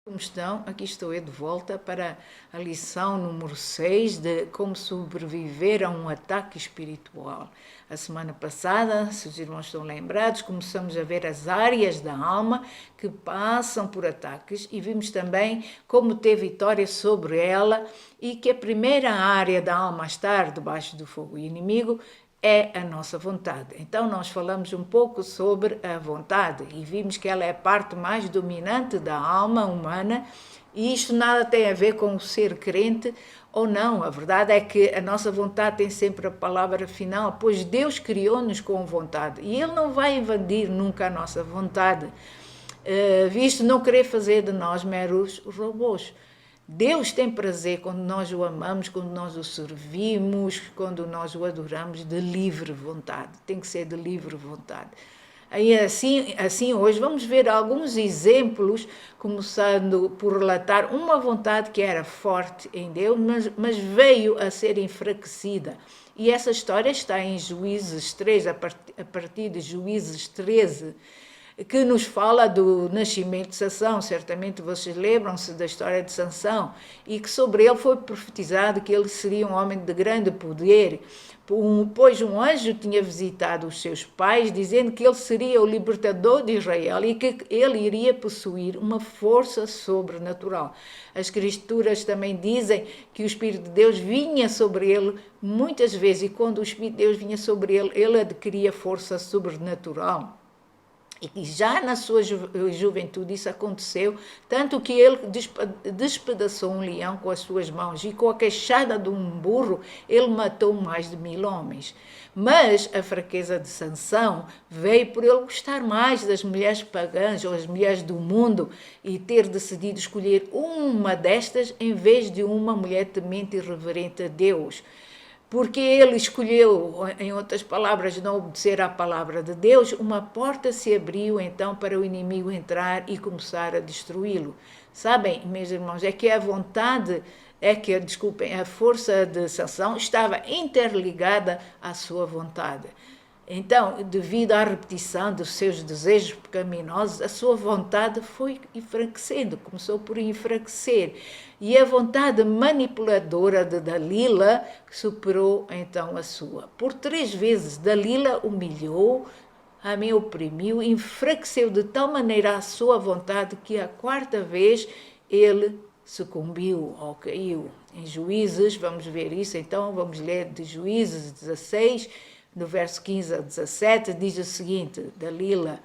Como estão? Aqui estou eu de volta para a lição número 6 de como sobreviver a um ataque espiritual. A semana passada, se os irmãos estão lembrados, começamos a ver as áreas da alma que passam por ataques e vimos também como ter vitória sobre ela e que a primeira área da alma a estar debaixo do fogo inimigo é a nossa vontade. Então nós falamos um pouco sobre a vontade e vimos que ela é a parte mais dominante da alma humana e isto nada tem a ver com o ser crente ou não. A verdade é que a nossa vontade tem sempre a palavra final, pois Deus criou-nos com vontade e Ele não vai invadir nunca a nossa vontade, visto não querer fazer de nós meros robôs. Deus tem prazer quando nós o amamos, quando nós o servimos, quando nós o adoramos de livre vontade. Tem que ser de livre vontade. Aí assim hoje vamos ver alguns exemplos, começando por relatar uma vontade que era forte em Deus, mas veio a ser enfraquecida. E essa história está em Juízes 3, a partir de Juízes 13, que nos fala do nascimento de Sansão. Certamente vocês lembram-se da história de Sansão, e que sobre ele foi profetizado que ele seria um homem de grande poder, pois um anjo tinha visitado os seus pais, dizendo que ele seria o libertador de Israel e que ele iria possuir uma força sobrenatural. As Escrituras também dizem que o Espírito de Deus vinha sobre ele muitas vezes, e quando o Espírito de Deus vinha sobre ele, ele adquiria força sobrenatural. E já na sua juventude isso aconteceu, tanto que ele despedaçou um leão com as suas mãos e com a queixada de um burro ele matou mais de 1000 homens. Mas a fraqueza de Sansão veio por ele gostar mais das mulheres pagãs ou as mulheres do mundo e ter decidido escolher uma destas em vez de uma mulher temente e reverente a Deus. Porque ele escolheu, em outras palavras, não obedecer à palavra de Deus, uma porta se abriu então para o inimigo entrar e começar a destruí-lo. Sabem, meus irmãos, é que a vontade, a força de Sansão estava interligada à sua vontade. Então, devido à repetição dos seus desejos pecaminosos, a sua vontade foi enfraquecendo, começou por enfraquecer. E a vontade manipuladora de Dalila superou então a sua. Por 3 vezes, Dalila humilhou, oprimiu, enfraqueceu de tal maneira a sua vontade que a 4ª vez ele sucumbiu ou caiu. Em Juízes, vamos ver isso, então vamos ler de Juízes 16, no verso 15 a 17, diz o seguinte: Dalila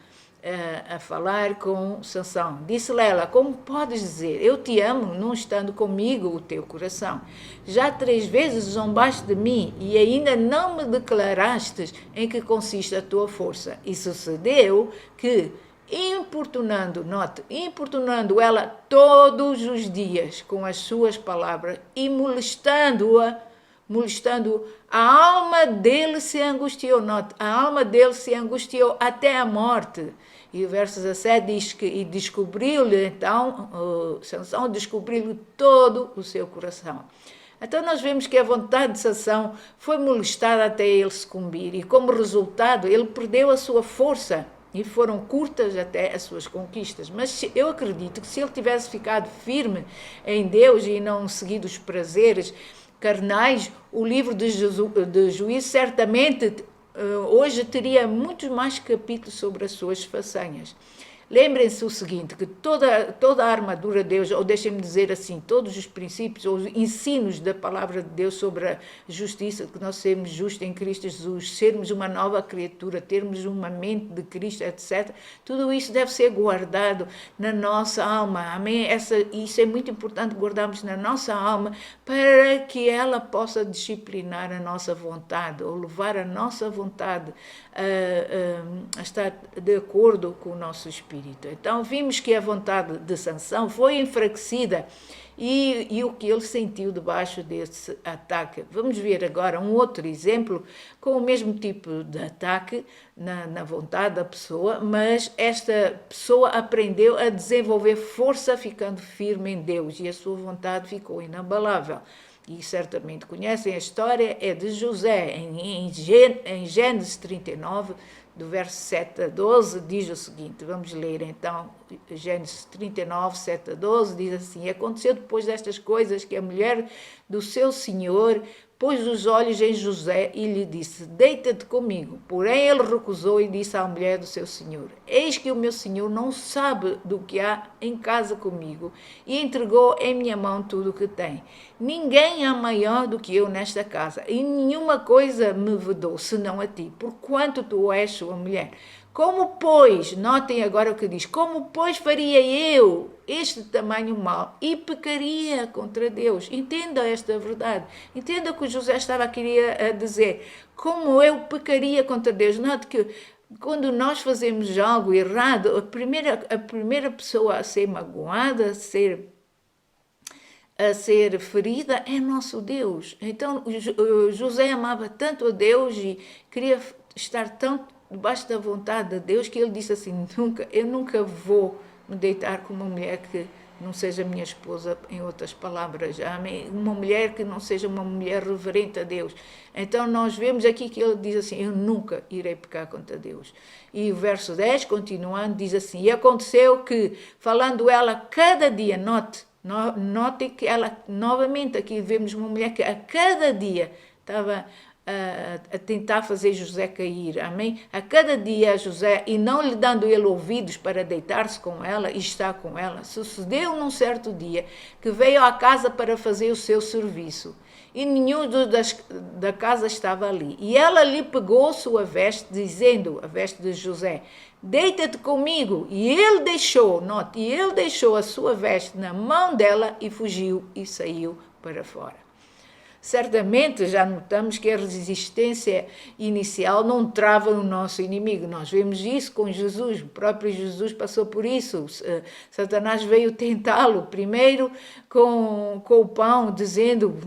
a falar com Sansão. Disse-lhe ela: como podes dizer, eu te amo, não estando comigo o teu coração? Já 3 vezes zombaste de mim e ainda não me declaraste em que consiste a tua força. E sucedeu que, importunando ela todos os dias com as suas palavras e molestando, a alma dele se angustiou. A alma dele se angustiou até a morte. E o verso 17 diz que e descobriu-lhe, então, Sansão descobriu-lhe todo o seu coração. Então nós vemos que a vontade de Sansão foi molestada até ele sucumbir, e como resultado ele perdeu a sua força, e foram curtas até as suas conquistas. Mas eu acredito que se ele tivesse ficado firme em Deus e não seguido os prazeres carnais, o livro de Juízes certamente hoje teria muitos mais capítulos sobre as suas façanhas. Lembrem-se o seguinte, que toda a armadura de Deus, ou deixem-me dizer assim, todos os princípios ou os ensinos da palavra de Deus sobre a justiça, que nós sermos justos em Cristo Jesus, sermos uma nova criatura, termos uma mente de Cristo, etc. Tudo isso deve ser guardado na nossa alma. Amém? Isso é muito importante guardarmos na nossa alma para que ela possa disciplinar a nossa vontade ou levar a nossa vontade a estar de acordo com o nosso espírito. Então vimos que a vontade de Sansão foi enfraquecida e o que ele sentiu debaixo desse ataque. Vamos ver agora um outro exemplo com o mesmo tipo de ataque na vontade da pessoa, mas esta pessoa aprendeu a desenvolver força ficando firme em Deus e a sua vontade ficou inabalável. E certamente conhecem a história, é de José, em Gênesis 39, do verso 7 a 12, diz o seguinte, vamos ler então Gênesis 39, 7 a 12, diz assim: e aconteceu depois destas coisas que a mulher do seu senhor pôs os olhos em José e lhe disse: deita-te comigo. Porém ele recusou e disse à mulher do seu senhor: eis que o meu senhor não sabe do que há em casa comigo, e entregou em minha mão tudo o que tem. Ninguém há maior do que eu nesta casa, e nenhuma coisa me vedou, senão a ti, porquanto tu és sua mulher. Como, pois, notem agora o que diz, como, pois, faria eu este tamanho mal e pecaria contra Deus? Entenda esta verdade. Entenda o que José estava a querer dizer. Como eu pecaria contra Deus? Note que quando nós fazemos algo errado, a primeira pessoa a ser magoada, a ser ferida é nosso Deus. Então, José amava tanto a Deus e queria estar tão debaixo da vontade de Deus que ele disse assim: eu nunca vou me deitar com uma mulher que não seja minha esposa, em outras palavras, amém? Uma mulher que não seja uma mulher reverente a Deus. Então nós vemos aqui que ele diz assim: eu nunca irei pecar contra Deus. E o verso 10, continuando, diz assim: e aconteceu que, falando ela cada dia, notem que ela, novamente aqui vemos uma mulher que a cada dia estava a tentar fazer José cair, amém? A cada dia José, e não lhe dando ele ouvidos para deitar-se com ela e estar com ela, sucedeu num certo dia que veio à casa para fazer o seu serviço, e nenhum da casa estava ali. E ela lhe pegou sua veste, dizendo, a veste de José: deita-te comigo. E ele deixou, note, e ele deixou a sua veste na mão dela e fugiu e saiu para fora. Certamente já notamos que a resistência inicial não trava o nosso inimigo. Nós vemos isso com Jesus, o próprio Jesus passou por isso. Satanás veio tentá-lo, primeiro com o pão, dizendo,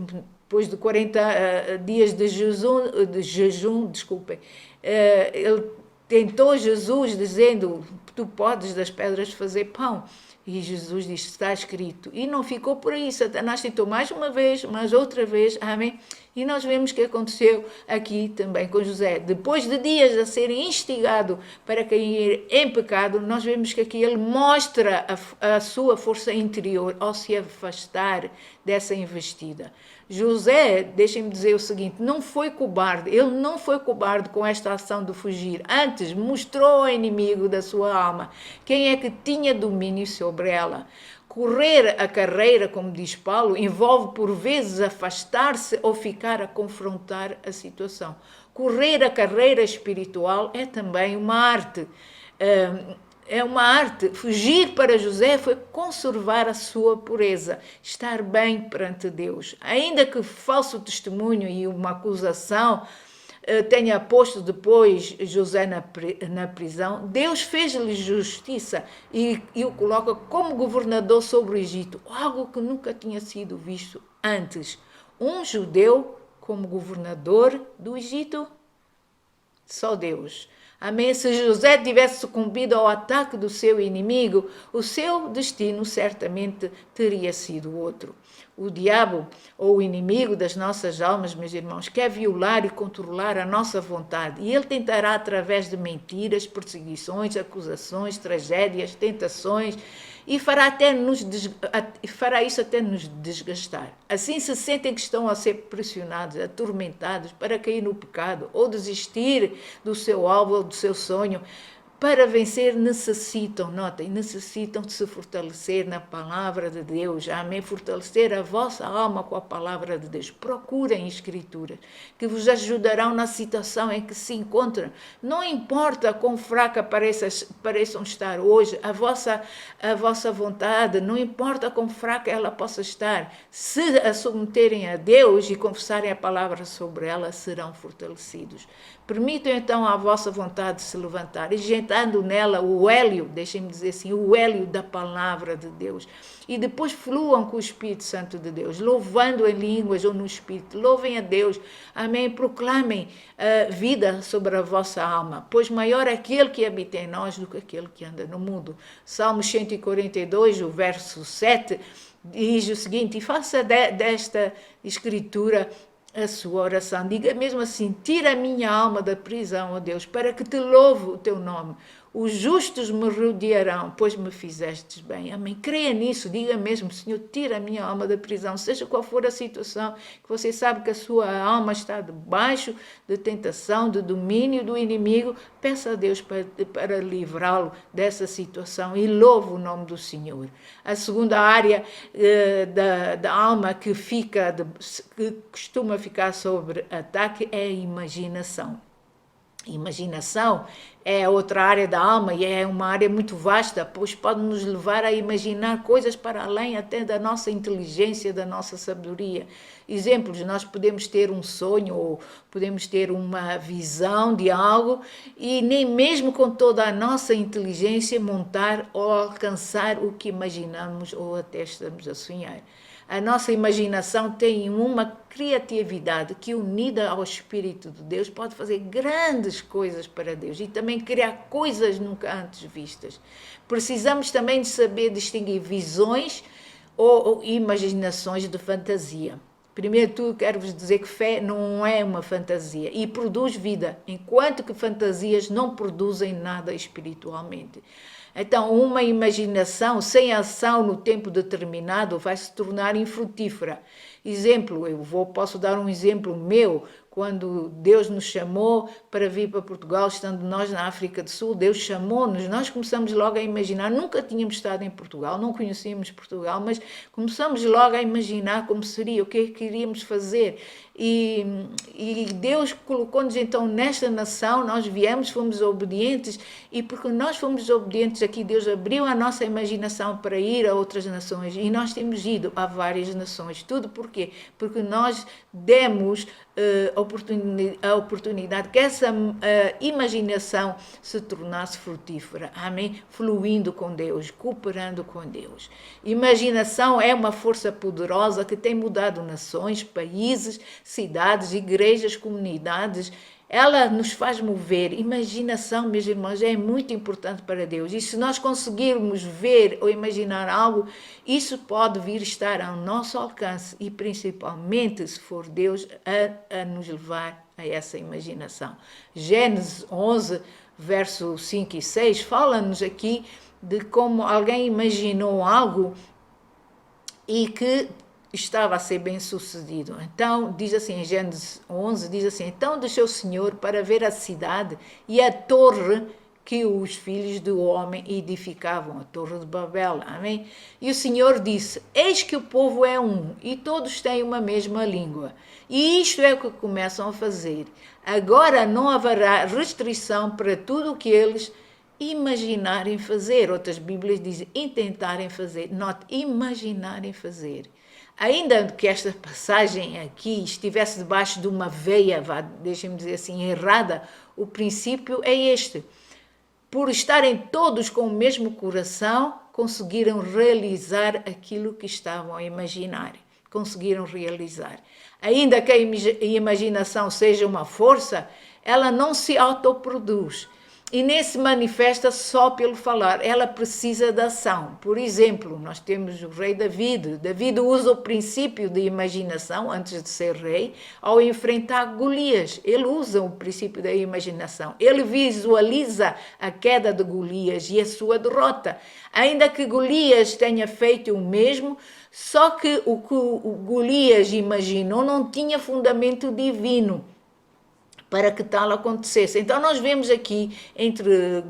depois de 40 dias de jejum, desculpem, ele tentou Jesus dizendo: tu podes das pedras fazer pão. E Jesus disse: está escrito. E não ficou por aí. Satanás tentou mais uma vez, mais outra vez. Amém? E nós vemos que aconteceu aqui também com José. Depois de dias a ser instigado para cair em pecado, nós vemos que aqui ele mostra a sua força interior ao se afastar dessa investida. José, deixem-me dizer o seguinte, não foi cobarde. Ele não foi cobarde com esta ação de fugir. Antes, mostrou ao inimigo da sua alma quem é que tinha domínio sobre ela. Correr a carreira, como diz Paulo, envolve por vezes afastar-se ou ficar a confrontar a situação. Correr a carreira espiritual é também uma arte. É uma arte. Fugir para José foi conservar a sua pureza, estar bem perante Deus. Ainda que falso testemunho e uma acusação tenha posto depois José na prisão, Deus fez-lhe justiça e o coloca como governador sobre o Egito, algo que nunca tinha sido visto antes. Um judeu como governador do Egito, só Deus. Amém? Se José tivesse sucumbido ao ataque do seu inimigo, o seu destino certamente teria sido outro. O diabo, ou o inimigo das nossas almas, meus irmãos, quer violar e controlar a nossa vontade. E ele tentará através de mentiras, perseguições, acusações, tragédias, tentações, e fará isso até nos desgastar. Assim se sentem que estão a ser pressionados, atormentados para cair no pecado ou desistir do seu alvo ou do seu sonho. Para vencer necessitam de se fortalecer na palavra de Deus, amém? Fortalecer a vossa alma com a palavra de Deus. Procurem escrituras que vos ajudarão na situação em que se encontram. Não importa quão fraca pareçam estar hoje, a vossa vontade, não importa quão fraca ela possa estar, se a submeterem a Deus e confessarem a palavra sobre ela, serão fortalecidos. Permitam então a vossa vontade se levantar, injetando nela o hélio, deixem-me dizer assim, o hélio da palavra de Deus. E depois fluam com o Espírito Santo de Deus, louvando em línguas ou no Espírito. Louvem a Deus, amém? Proclamem vida sobre a vossa alma, pois maior é aquele que habita em nós do que aquele que anda no mundo. Salmos 142, o verso 7, diz o seguinte: e faça desta escritura a sua oração. Diga mesmo assim: tira a minha alma da prisão, ó Deus, para que te louve o teu nome. Os justos me rodearão, pois me fizestes bem. Amém. Creia nisso, diga mesmo, Senhor, tira a minha alma da prisão, seja qual for a situação, que você sabe que a sua alma está debaixo de tentação, de domínio do inimigo. Peça a Deus para livrá-lo dessa situação e louve o nome do Senhor. A segunda área da alma que costuma ficar sobre ataque é a imaginação. Imaginação é outra área da alma e é uma área muito vasta, pois pode nos levar a imaginar coisas para além até da nossa inteligência, da nossa sabedoria. Exemplos, nós podemos ter um sonho ou podemos ter uma visão de algo e nem mesmo com toda a nossa inteligência montar ou alcançar o que imaginamos ou até estamos a sonhar. A nossa imaginação tem uma criatividade que, unida ao Espírito de Deus, pode fazer grandes coisas para Deus e também criar coisas nunca antes vistas. Precisamos também de saber distinguir visões ou imaginações de fantasia. Primeiro de tudo, quero vos dizer que fé não é uma fantasia e produz vida, enquanto que fantasias não produzem nada espiritualmente. Então, uma imaginação sem ação no tempo determinado vai se tornar infrutífera. Exemplo, posso dar um exemplo meu. Quando Deus nos chamou para vir para Portugal, estando nós na África do Sul, Deus chamou-nos, nós começamos logo a imaginar, nunca tínhamos estado em Portugal, não conhecíamos Portugal, mas começamos logo a imaginar como seria, o que queríamos fazer. E Deus colocou-nos então nesta nação, nós viemos, fomos obedientes, e porque nós fomos obedientes aqui, Deus abriu a nossa imaginação para ir a outras nações, e nós temos ido a várias nações. Tudo por quê? Porque nós demos a oportunidade que essa imaginação se tornasse frutífera, amém? Fluindo com Deus, cooperando com Deus. Imaginação é uma força poderosa que tem mudado nações, países, cidades, igrejas, comunidades. Ela nos faz mover. Imaginação, meus irmãos, é muito importante para Deus. E se nós conseguirmos ver ou imaginar algo, isso pode vir estar ao nosso alcance e principalmente se for Deus a nos levar a essa imaginação. Gênesis 11, verso 5 e 6, fala-nos aqui de como alguém imaginou algo e que estava a ser bem sucedido. Então, diz assim, em Gênesis 11, diz assim, então desceu o Senhor para ver a cidade e a torre que os filhos do homem edificavam, a torre de Babel, amém? E o Senhor disse, eis que o povo é um, e todos têm uma mesma língua, e isto é o que começam a fazer. Agora não haverá restrição para tudo o que eles imaginarem fazer. Outras Bíblias dizem, intentarem fazer, note, imaginarem fazer. Ainda que esta passagem aqui estivesse debaixo de uma veia, deixem-me dizer assim, errada, o princípio é este. Por estarem todos com o mesmo coração, conseguiram realizar aquilo que estavam a imaginar. Conseguiram realizar. Ainda que a imaginação seja uma força, ela não se autoproduz. E nem se manifesta só pelo falar, ela precisa da ação. Por exemplo, nós temos o rei David. David usa o princípio de imaginação antes de ser rei ao enfrentar Golias. Ele usa o princípio da imaginação. Ele visualiza a queda de Golias e a sua derrota. Ainda que Golias tenha feito o mesmo, só que o Golias imaginou não tinha fundamento divino para que tal acontecesse. Então nós vemos aqui, entre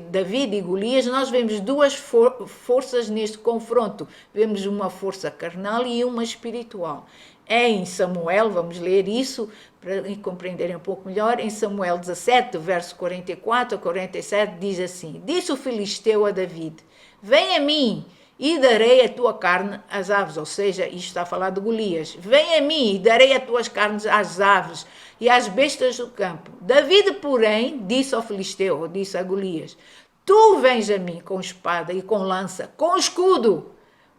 David e Golias, nós vemos duas forças neste confronto. Vemos uma força carnal e uma espiritual. Em Samuel, vamos ler isso para compreenderem um pouco melhor, em Samuel 17, verso 44 a 47, diz assim, disse o filisteu a David, vem a mim, e darei a tua carne às aves, ou seja, isto está a falar de Golias. Vem a mim e darei as tuas carnes às aves e às bestas do campo. David, porém, disse ao filisteu, ou disse a Golias, tu vens a mim com espada e com lança, com escudo.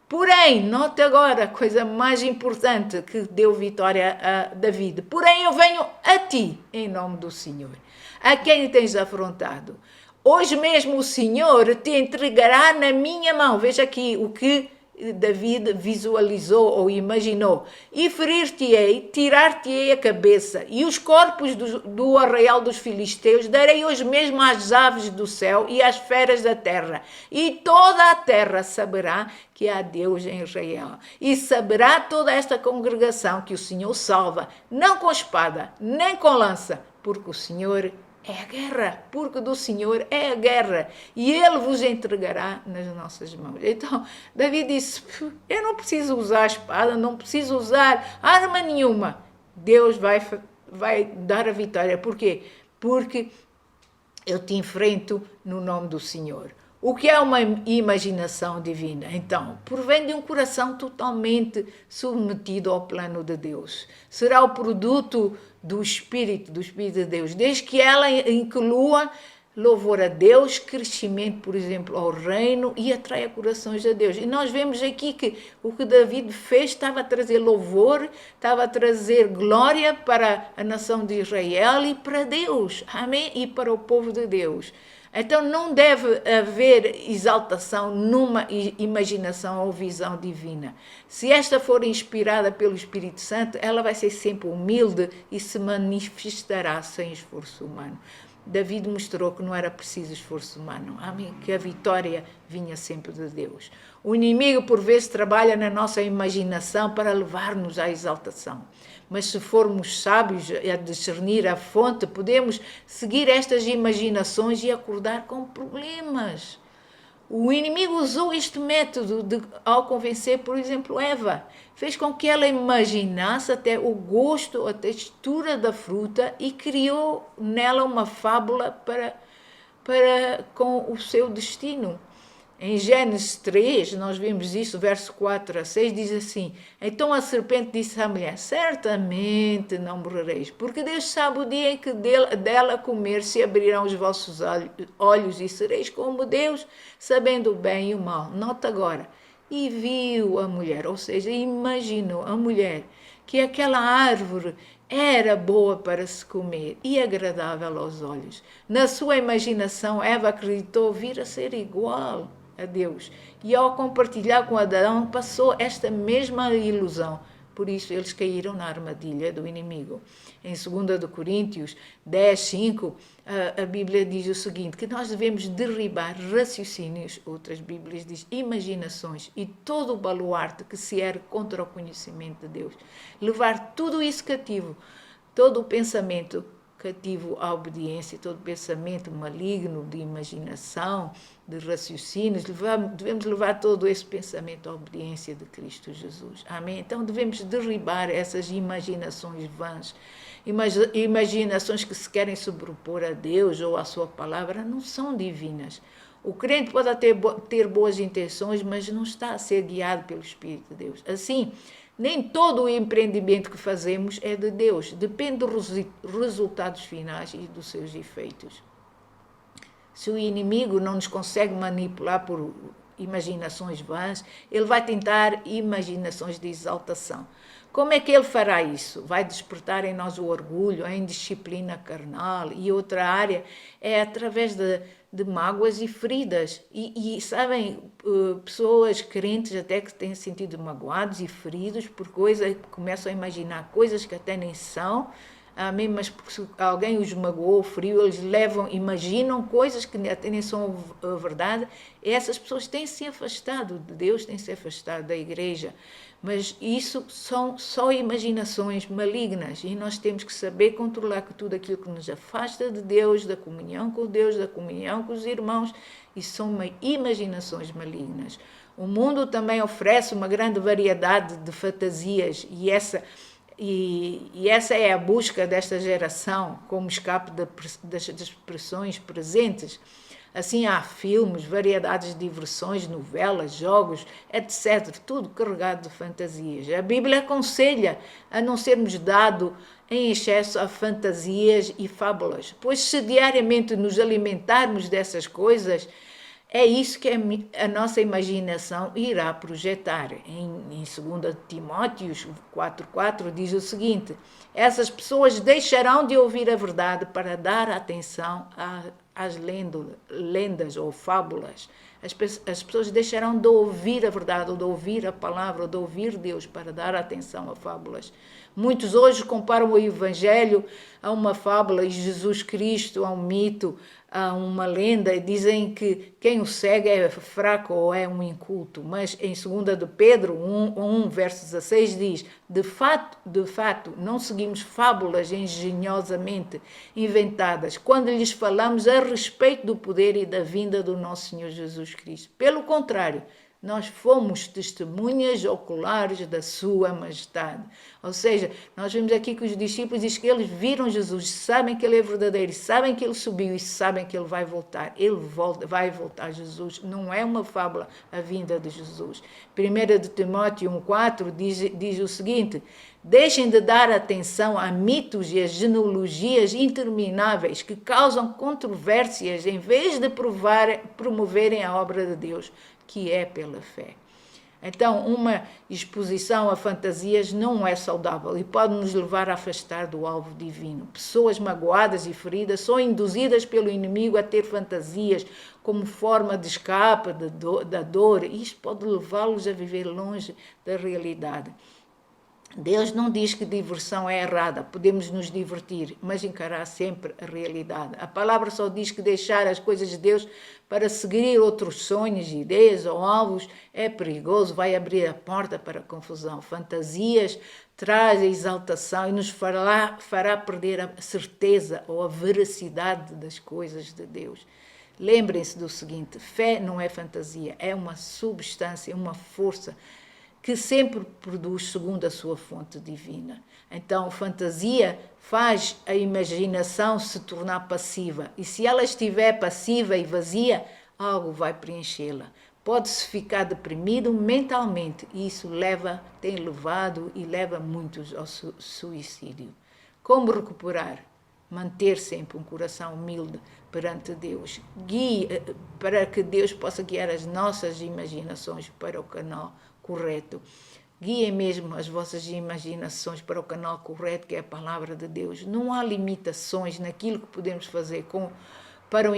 Porém, note agora a coisa mais importante que deu vitória a David. Porém, eu venho a ti, em nome do Senhor, a quem tens afrontado. Hoje mesmo o Senhor te entregará na minha mão. Veja aqui o que David visualizou ou imaginou: e ferir-te-ei, tirar-te-ei a cabeça, e os corpos do arraial dos filisteus darei hoje mesmo às aves do céu e às feras da terra, e toda a terra saberá que há Deus em Israel, e saberá toda esta congregação que o Senhor salva, não com espada, nem com lança, porque o Senhor é a guerra, porque do Senhor é a guerra, e Ele vos entregará nas nossas mãos. Então, Davi disse: eu não preciso usar a espada, não preciso usar arma nenhuma. Deus vai dar a vitória. Por quê? Porque eu te enfrento no nome do Senhor. O que é uma imaginação divina? Então, provém de um coração totalmente submetido ao plano de Deus. Será o produto do Espírito de Deus, desde que ela inclua louvor a Deus, crescimento, por exemplo, ao reino, e atraia corações a Deus. E nós vemos aqui que o que David fez estava a trazer louvor, estava a trazer glória para a nação de Israel e para Deus, amém? E para o povo de Deus. Então não deve haver exaltação numa imaginação ou visão divina. Se esta for inspirada pelo Espírito Santo, ela vai ser sempre humilde e se manifestará sem esforço humano. David mostrou que não era preciso esforço humano, amém? Que a vitória vinha sempre de Deus. O inimigo, por vezes, trabalha na nossa imaginação para levar-nos à exaltação. Mas se formos sábios a discernir a fonte, podemos seguir estas imaginações e acordar com problemas. O inimigo usou este método ao convencer, por exemplo, Eva. Fez com que ela imaginasse até o gosto, a textura da fruta e criou nela uma fábula com o seu destino. Em Gênesis 3, nós vemos isso, verso 4 a 6, diz assim: então a serpente disse à mulher: certamente não morrereis, porque Deus sabe o dia em que dela comer se abrirão os vossos olhos e sereis como Deus, sabendo o bem e o mal. Nota agora, e viu a mulher, ou seja, imaginou a mulher que aquela árvore era boa para se comer e agradável aos olhos. Na sua imaginação, Eva acreditou vir a ser igual a Deus. E ao compartilhar com Adão, passou esta mesma ilusão. Por isso, eles caíram na armadilha do inimigo. Em 2 Coríntios 10, 5, a Bíblia diz o seguinte, que nós devemos derribar raciocínios, outras Bíblias dizem imaginações, e todo o baluarte que se ergue contra o conhecimento de Deus. Levar tudo isso cativo, todo o pensamento cativo à obediência, todo pensamento maligno de imaginação, de raciocínios, devemos levar todo esse pensamento à obediência de Cristo Jesus. Amém? Então devemos derribar essas imaginações vãs, imaginações que se querem sobrepor a Deus ou à sua palavra, não são divinas. O crente pode até ter boas intenções, mas não está a ser guiado pelo Espírito de Deus. Assim, nem todo o empreendimento que fazemos é de Deus, depende dos resultados finais e dos seus efeitos. Se o inimigo não nos consegue manipular por imaginações vãs, ele vai tentar imaginações de exaltação. Como é que ele fará isso? Vai despertar em nós o orgulho, a indisciplina carnal, e outra área é através de mágoas e feridas. E sabem, pessoas crentes até que têm se sentido magoados e feridos por coisas, começam a imaginar coisas que até nem são, amém? Mas porque alguém os magoou, feriu, eles imaginam coisas que até nem são a verdade. E essas pessoas têm se afastado de Deus, têm se afastado da igreja. Mas isso são só imaginações malignas e nós temos que saber controlar que tudo aquilo que nos afasta de Deus, da comunhão com Deus, da comunhão com os irmãos, isso são imaginações malignas. O mundo também oferece uma grande variedade de fantasias e essa é a busca desta geração como escape das pressões presentes. Assim há filmes, variedades de diversões, novelas, jogos, etc. Tudo carregado de fantasias. A Bíblia aconselha a não sermos dados em excesso a fantasias e fábulas, pois se diariamente nos alimentarmos dessas coisas, é isso que a nossa imaginação irá projetar. Em 2 Timóteos 4,4 diz o seguinte: essas pessoas deixarão de ouvir a verdade para dar atenção às lendas ou fábulas. As pessoas deixarão de ouvir a verdade, ou de ouvir a palavra, ou de ouvir Deus para dar atenção a fábulas. Muitos hoje comparam o Evangelho a uma fábula e Jesus Cristo a um mito, a uma lenda, e dizem que quem o segue é fraco ou é um inculto. Mas em 2 de Pedro 1, verso 16 diz: de fato, não seguimos fábulas engenhosamente inventadas quando lhes falamos a respeito do poder e da vinda do nosso Senhor Jesus Cristo. Pelo contrário, nós fomos testemunhas oculares da sua majestade. Ou seja, nós vemos aqui que os discípulos dizem que eles viram Jesus, sabem que ele é verdadeiro, sabem que ele subiu e sabem que ele vai voltar. Vai voltar, Jesus. Não é uma fábula a vinda de Jesus. 1 de Timóteo 1,4 diz o seguinte: deixem de dar atenção a mitos e a genealogias intermináveis que causam controvérsias em vez de promoverem a obra de Deus, que é pela fé. Então, uma exposição a fantasias não é saudável e pode nos levar a afastar do alvo divino. Pessoas magoadas e feridas são induzidas pelo inimigo a ter fantasias como forma de escape da dor, e isto pode levá-los a viver longe da realidade. Deus não diz que diversão é errada, podemos nos divertir, mas encarar sempre a realidade. A palavra só diz que deixar as coisas de Deus para seguir outros sonhos, ideias ou alvos é perigoso, vai abrir a porta para a confusão. Fantasias traz a exaltação e nos fará perder a certeza ou a veracidade das coisas de Deus. Lembrem-se do seguinte: fé não é fantasia, é uma substância, uma força que sempre produz segundo a sua fonte divina. Então, fantasia faz a imaginação se tornar passiva, e se ela estiver passiva e vazia, algo vai preenchê-la. Pode-se ficar deprimido mentalmente, e isso tem levado e leva muitos ao suicídio. Como recuperar? Manter sempre um coração humilde perante Deus. Para que Deus possa guiar as nossas imaginações para o canal correto. Guiem mesmo as vossas imaginações para o canal correto, que é a palavra de Deus. Não há limitações naquilo que podemos fazer para o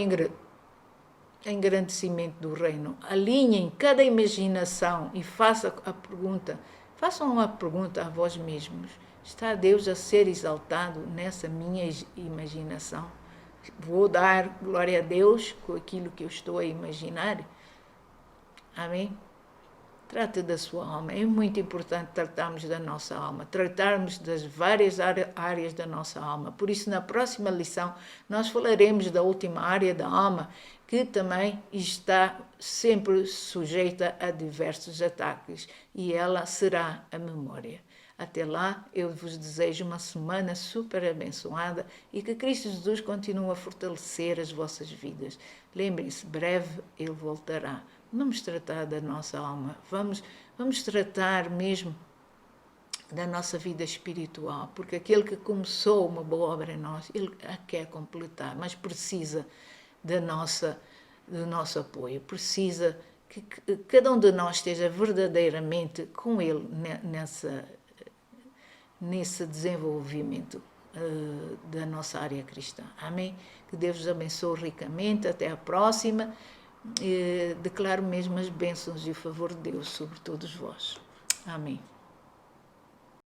engrandecimento do reino. Alinhem cada imaginação e façam uma pergunta a vós mesmos: está Deus a ser exaltado nessa minha imaginação? Vou dar glória a Deus com aquilo que eu estou a imaginar? Amém? Trate da sua alma. É muito importante tratarmos da nossa alma, tratarmos das várias áreas da nossa alma. Por isso, na próxima lição, nós falaremos da última área da alma, que também está sempre sujeita a diversos ataques, e ela será a memória. Até lá, eu vos desejo uma semana super abençoada e que Cristo Jesus continue a fortalecer as vossas vidas. Lembrem-se, breve Ele voltará. Vamos tratar da nossa alma, vamos tratar mesmo da nossa vida espiritual, porque aquele que começou uma boa obra em nós, Ele a quer completar, mas precisa do nosso apoio, precisa que cada um de nós esteja verdadeiramente com Ele nesse desenvolvimento da nossa área cristã. Amém? Que Deus vos abençoe ricamente. Até a próxima. Declaro mesmo as bênçãos e o favor de Deus sobre todos vós. Amém.